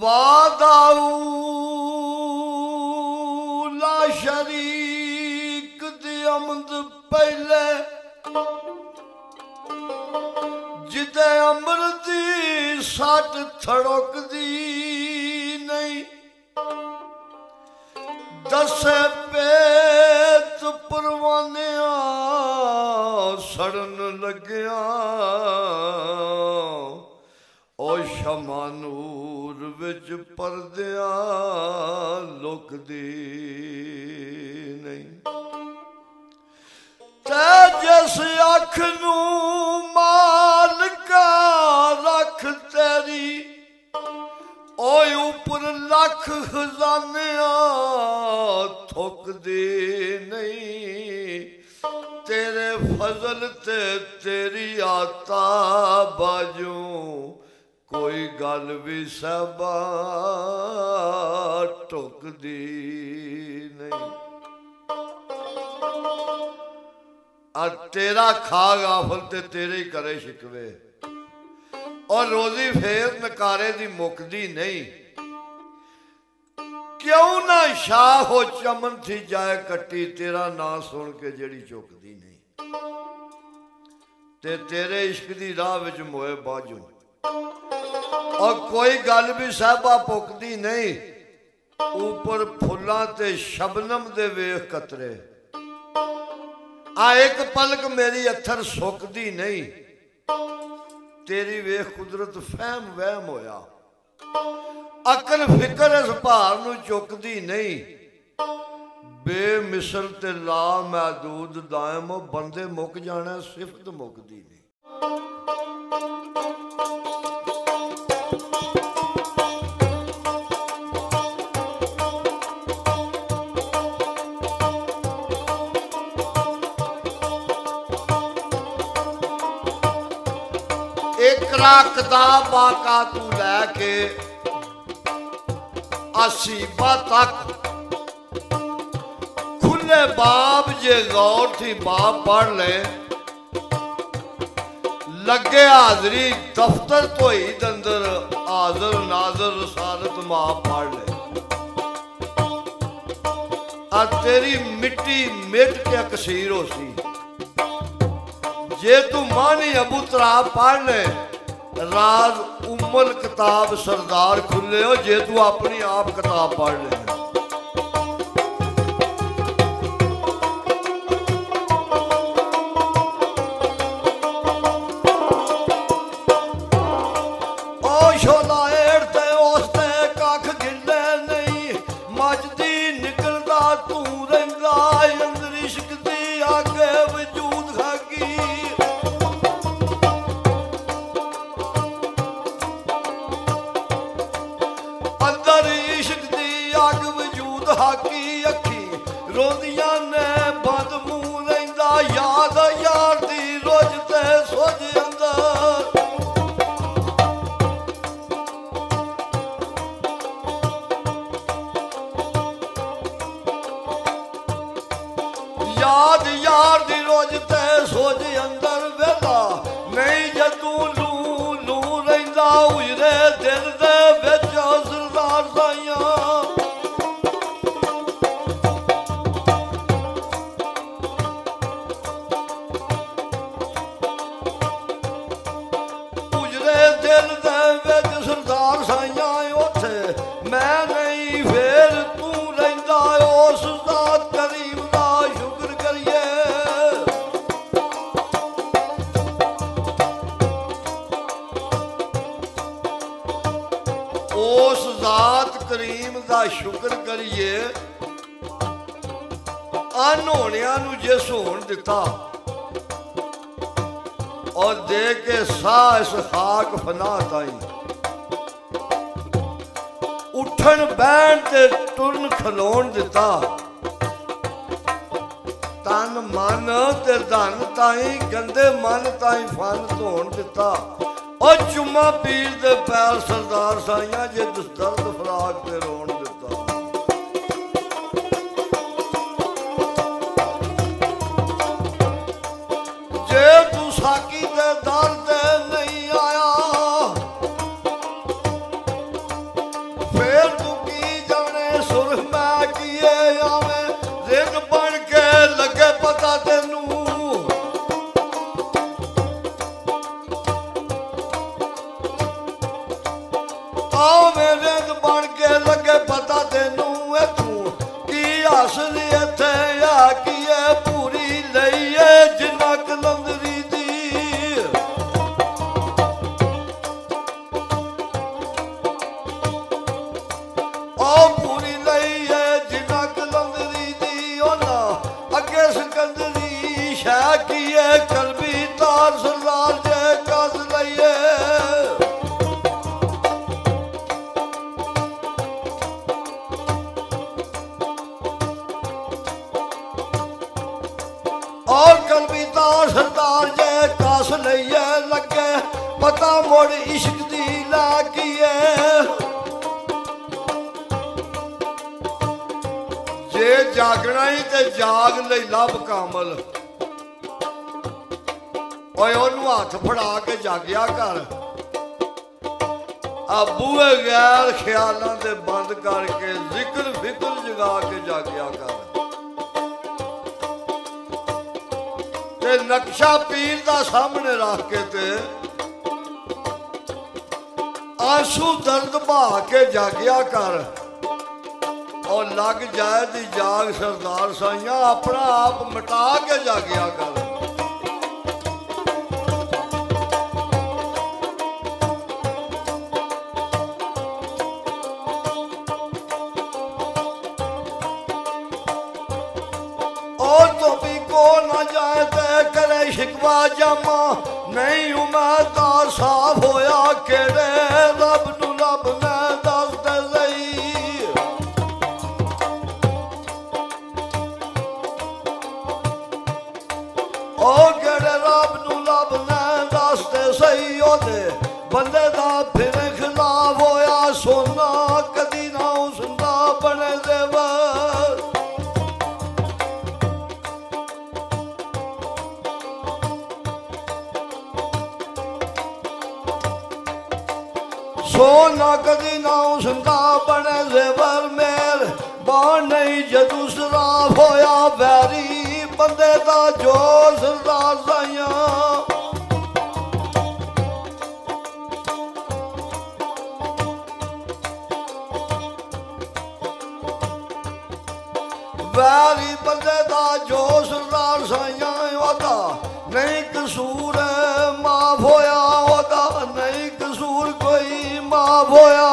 वादाऊ ला शरीक दी अमद पहले जिदे अमृत दी सट थड़क दी नहीं दसे पेत परवाने सड़न लग्या ओ शमानूर विच परदिया लुकदी नहीं ते जिस अख नू मालिका रख तेरी ओए ऊपर लख खजाने थुकदी नहीं तेरे फजल ते तेरी आता बाजू कोई गल भी सबा टुकदी नहीं तेरा खा गाफल ते तेरे ही करे शिकवे और रोजी फेर नकारे दी मुकदी नहीं क्यों ना शाह हो चमन थी जाए कट्टी तेरा ना सुन के जड़ी चुकदी नहीं ते तेरे इश्क दी राह विच मोए बाजू और कोई गल भी साहबा पुकदी नहीं ऊपर फुल्लां ते शबनम दे वेख कतरे आ एक पलक मेरी अथर सुकदी नहीं तेरी वेख कुदरत फहम वहम होया अकल फिकर इस भार नू चुकदी नहीं बेमिसल ते ला महदूद दायम बंदे मुक जाना सिफत मुकदी नहीं किताब बाका तू लैके असीबा तक खुले बाब जे गौर थी बाप पढ़ ले लगे हाजरी दफ्तर तो ही अंदर हाजर नाजर रसालत मां पढ़ ले आ तेरी मिट्टी मिट के कसीर हो सी जे तू मानी अबू तराब पढ़ ले राज उम्मल किताब सरदार खुले हो जे तू अपनी आप किताब पढ़ ले ओ शोला एड़ते ओसते कख गिले नहीं मजदी निकलदा तू रंगा अंदर इश्क दी आगे वजूद खागी हाकी अखी रोदिया ने बंद मुंह रहिंदा याद यार दी रोज ते सोज अंदर याद यार दी रोज ते सोज अंदर वेला नहीं जदू लू लू रहिंदा उजरे दिल दे विच सरदार साइयां शुक्र करिए अनहोणिया नू जिस होण दिता और दे के साह इस खाक फना ताई उठन बैठ ते टुरन खलोण दिता तन मन ते धन ताई गंदे मन ताई फन धोण दिता और चुम्मा पीर दे पैर सरदार साइया जे दर्द फराक ते रोण दिता जे तू साकी दे दर ते नहीं आया पता तेनू आओ मेरे बन के लगे पता तेनू तू की असली इत्थे आ की है पूरी लईए जिन्ना कलंदरी दी आओ पूरी लईए जिन्ना कलंदरी दी ओना अगे सिकंदरी शाह की है कलबी तार सरदार जे कस लईए और कलबीदार सरदार जे कस लईए लगे पता मुड़ इश्क दी लागी जे जागना ही ते जाग ले लब कामल ओए ओनू हाथ फड़ा के जागिया कर बूहे गैर ख्यालों से बंद करके जिक्र फिक्र जगा के जागिया कर ते नक्शा पीर दा सामने रख के ते आंसू दर्द बहा के जागिया कर और लग जाए दी जाग सरदार साइया अपना आप मिटा के जागिया कर शिकवा जामा नहीं उमदा साफ होया केड़े रब नू रब मैं दस दे सही ओ केड़े रब नू रब मैं दस दे सही ओदे बंदे दा फिर खिलाफ होया सोना कदी ना उसदा बने देवर सोना कदी ना उसका बने जेवर मेर बाण नहीं जदू सराफ होया वैरी बंदे दा जो सरदार साइया वैरी बंदे दा जो सरदार साइया ओदा नहीं कसूर माफ होया ओदा नहीं कसूर कोई माफ होया